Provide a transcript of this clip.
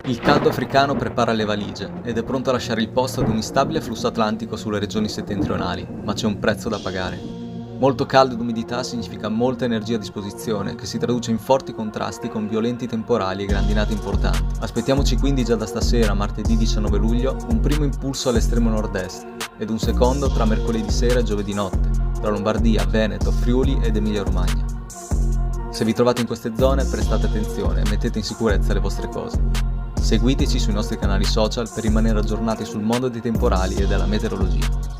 Il caldo africano prepara le valigie ed è pronto a lasciare il posto ad un instabile flusso atlantico sulle regioni settentrionali, ma c'è un prezzo da pagare. Molto caldo ed umidità significa molta energia a disposizione, che si traduce in forti contrasti con violenti temporali e grandinate importanti. Aspettiamoci quindi già da stasera, martedì 19 luglio, un primo impulso all'estremo nord-est ed un secondo tra mercoledì sera e giovedì notte, tra Lombardia, Veneto, Friuli ed Emilia-Romagna. Se vi trovate in queste zone, prestate attenzione e mettete in sicurezza le vostre cose. Seguiteci sui nostri canali social per rimanere aggiornati sul mondo dei temporali e della meteorologia.